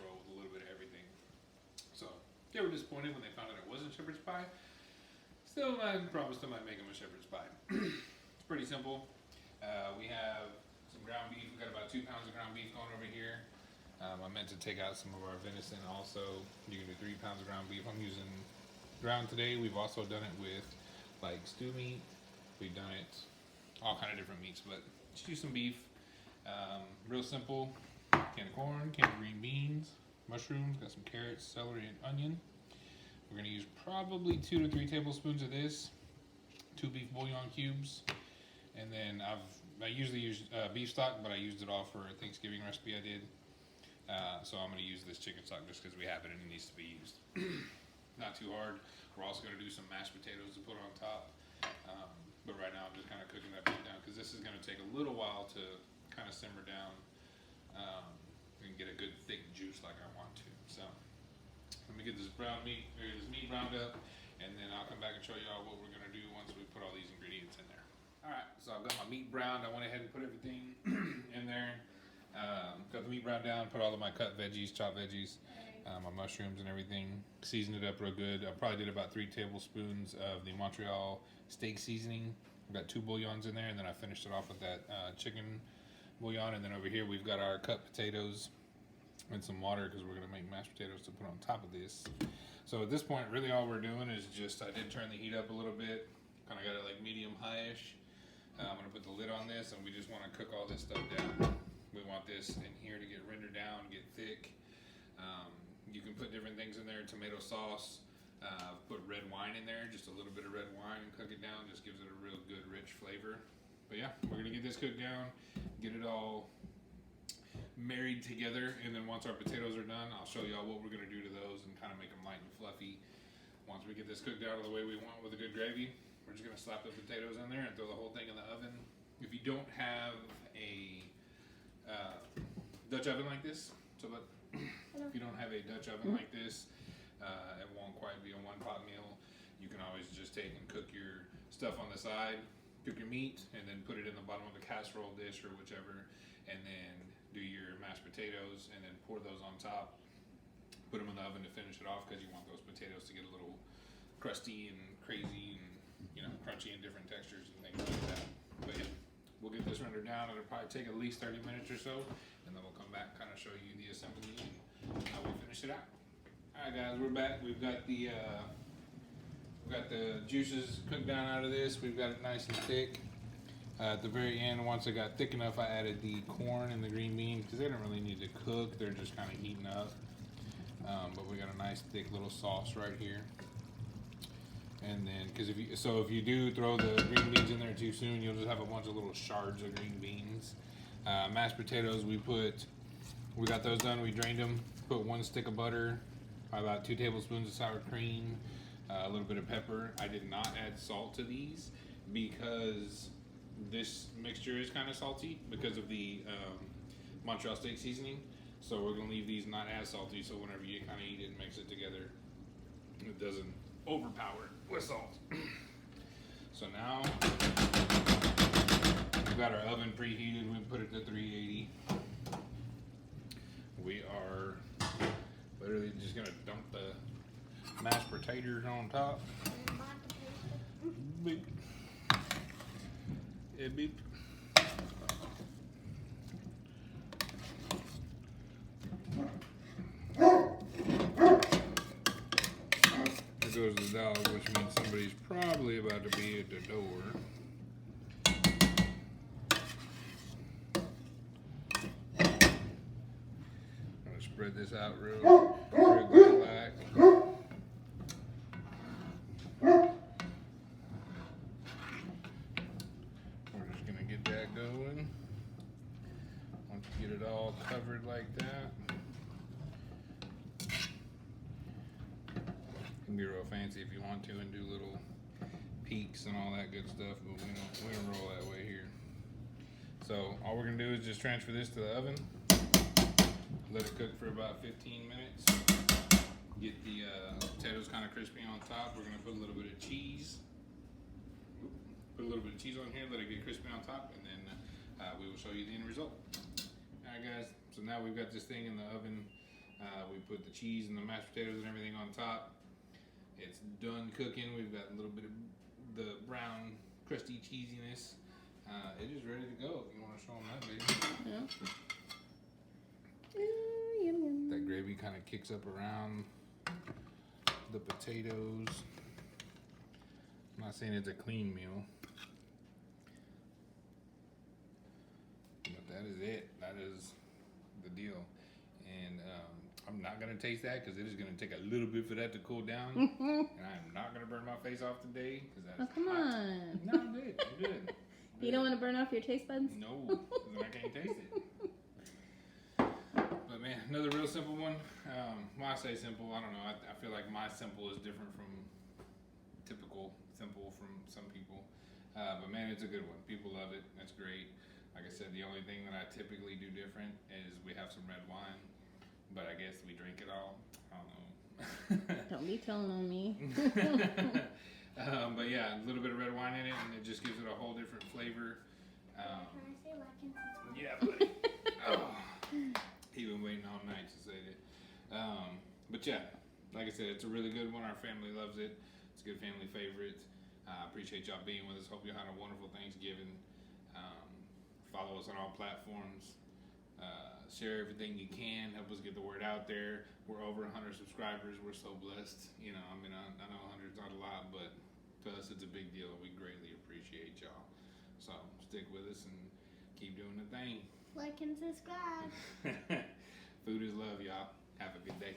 casserole with a little bit of everything. So they were disappointed when they found out it wasn't shepherd's pie. Still, I probably still might make them a shepherd's pie. It's pretty simple. We have some ground beef. We've got about 2 pounds of ground beef going over here. I meant to take out some of our venison also. You can do 3 pounds of ground beef. I'm using ground today. We've also done it with like stew meat. We've done it all kind of different meats, but just use some beef. Real simple. Can of corn, can of green beans, mushrooms, got some carrots, celery, and onion. We're going to use probably 2 to 3 tablespoons of this, 2 beef bouillon cubes, and then I usually use beef stock, but I used it all for a Thanksgiving recipe I did. So I'm going to use this chicken stock just because we have it and it needs to be used. Not too hard. We're also going to do some mashed potatoes to put on top. But right now I'm just kind of cooking that beef down because this is going to take a little while to kind of simmer down and get a good thick juice like I want to. So let me get this meat browned up, and then I'll come back and show y'all what we're gonna do once we put all these ingredients in there. All right, so I've got my meat browned. I went ahead and put everything in there. Got the meat browned down, put all of my cut veggies, chopped veggies, my mushrooms and everything. Seasoned it up real good. I probably did about 3 tablespoons of the Montreal steak seasoning. I've got 2 bouillons in there, and then I finished it off with that chicken bouillon. And then over here we've got our cut potatoes and some water because we're going to make mashed potatoes to put on top of this. So at this point, really all we're doing is just, I did turn the heat up a little bit, kind of got it like medium high-ish. I'm going to put the lid on this, and we just want to cook all this stuff down. We want this in here to get rendered down, get thick. You can put different things in there, tomato sauce, put red wine in there, just a little bit of red wine, and cook it down, just gives it a real good rich flavor. But yeah, we're going to get this cooked down, get it all married together, and then once our potatoes are done, I'll show y'all what we're going to do to those and kind of make them light and fluffy. Once we get this cooked out the way we want with a good gravy, we're just going to slap the potatoes in there and throw the whole thing in the oven. If you don't have a Dutch oven like this, if you don't have a Dutch oven like this, it won't quite be a one-pot meal. You can always just take and cook your stuff on the side, cook your meat, and then put it in the bottom of a casserole dish or whichever, and then do your mashed potatoes, and then pour those on top. Put them in the oven to finish it off because you want those potatoes to get a little crusty and crazy and, you know, crunchy and different textures and things like that. But yeah, we'll get this rendered down. It'll probably take at least 30 minutes or so, and then we'll come back and kind of show you the assembly and how we finish it out. All right, guys, we're back. We've got the juices cooked down out of this. We've got it nice and thick. At the very end, once it got thick enough, I added the corn and the green beans because they don't really need to cook. They're just kind of heating up. But we got a nice thick little sauce right here. And then, because if you do throw the green beans in there too soon, you'll just have a bunch of little shards of green beans. Mashed potatoes, we got those done. We drained them. Put 1 stick of butter, about 2 tablespoons of sour cream, a little bit of pepper. I did not add salt to these because this mixture is kind of salty because of the Montreal steak seasoning. So we're going to leave these not as salty, so whenever you kind of eat it and mix it together, it doesn't overpower it with salt. So now we've got our oven preheated. We put it to 380. We are literally just going to dump the mashed potatoes on top. Beep. Yeah, beep. There goes the dog, which means somebody's probably about to be at the door. I'm gonna spread this out real good like. We're just gonna get that going. Once you get it all covered like that. Be real fancy if you want to and do little peaks and all that good stuff, but we don't roll that way here. So all we're gonna do is just transfer this to the oven, let it cook for about 15 minutes, get the potatoes kind of crispy on top. We're gonna put a little bit of cheese, on here, let it get crispy on top, and then we will show you the end result. All right, guys, so now we've got this thing in the oven We put the cheese and the mashed potatoes and everything on top. It's done cooking. We've got a little bit of the brown crusty cheesiness. It is ready to go. If you want to show them that, baby. Yeah. Yum, yum. That gravy kind of kicks up around the potatoes. I'm not saying it's a clean meal, but that is it. That is the deal. And I'm not going to taste that because it is going to take a little bit for that to cool down. And I am not going to burn my face off today because that is come hot. on. No, I'm good. I'm good. You don't want to burn off your taste buds? No, because I can't taste it. But man, another real simple one. When I say simple, I don't know. I feel like my simple is different from typical simple from some people. But man, it's a good one. People love it. That's great. Like I said, the only thing that I typically do different is we have some red wine. But I guess we drink it all. I don't know. Don't be telling on me. But yeah, a little bit of red wine in it, and it just gives it a whole different flavor. Can I say Watkins? Yeah, buddy. Oh, he been waiting all night to say that. But yeah, like I said, it's a really good one. Our family loves it. It's a good family favorite. I appreciate y'all being with us. Hope you had a wonderful Thanksgiving. Follow us on all platforms. Share everything you can. Help us get the word out there. We're over 100 subscribers. We're so blessed. You know, I mean, I know 100's not a lot, but to us, it's a big deal. We greatly appreciate y'all. So stick with us and keep doing the thing. Like and subscribe. Food is love, y'all. Have a good day.